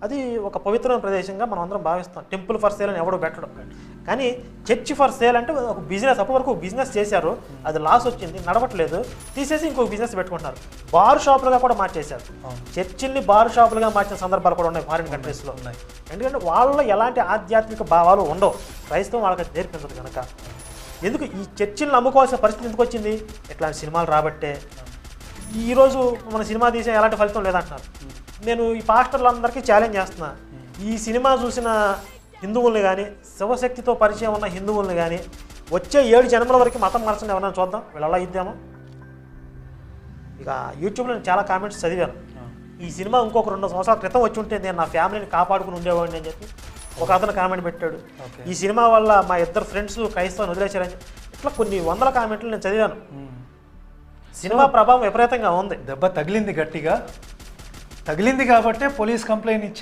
అది ఒక పవిత్రమైన ప్రదేశంగా మనం అందరం భావిస్తాం. టెంపుల్ ఫర్ సేల్ అని ఎవడో పెట్టడం, కానీ చర్చ్ ఫర్ సేల్ అంటే ఒక బిజినెస్. అప్పటి వరకు బిజినెస్ చేశారు, అది లాస్ వచ్చింది, నడవట్లేదు, తీసేసి ఇంకొక బిజినెస్ పెట్టుకుంటున్నారు. బార్ షాపులుగా కూడా మార్చేశారు. చర్చిల్ని బార్ షాపులుగా మార్చిన సందర్భాలు కూడా ఉన్నాయి ఫారిన్ కంట్రీస్లో ఉన్నాయి. ఎందుకంటే వాళ్ళలో ఎలాంటి ఆధ్యాత్మిక భావాలు ఉండవు, క్రైస్తవం వాళ్ళకి నేర్పించదు కనుక. ఎందుకు ఈ చర్చిల్ని నమ్ముకోవాల్సిన పరిస్థితి ఎందుకు వచ్చింది? ఇట్లాంటి సినిమాలు రాబట్టే. ఈరోజు మన సినిమా తీసే ఎలాంటి ఫలితం లేదంటున్నారు. నేను ఈ పాస్టర్లందరికీ ఛాలెంజ్ చేస్తున్నా, ఈ సినిమా చూసిన హిందువుల్ని కానీ, శివశక్తితో పరిచయం ఉన్న హిందువుల్ని కానీ వచ్చే 7 జన్మల వరకు మతం మార్చండి ఎవరైనా చూద్దాం, వీళ్ళు అలా ఇద్దామో. ఇక యూట్యూబ్లో నేను చాలా కామెంట్స్ చదివాను, ఈ సినిమా ఇంకొక 2 సంవత్సరాల క్రితం వచ్చి ఉంటే నేను నా ఫ్యామిలీని కాపాడుకుని ఉండేవాడిని అని చెప్పి ఒక అతను కామెంట్ పెట్టాడు. ఈ సినిమా వల్ల మా 2 ఫ్రెండ్స్ క్రైస్తవాన్ని వదిలేశారని, ఇట్లా కొన్ని వందల కామెంట్లు నేను చదివాను. సినిమా ప్రభావం విపరీతంగా ఉంది. దెబ్బ తగిలింది, గట్టిగా తగిలింది కాబట్టే పోలీస్ కంప్లైంట్ ఇచ్చి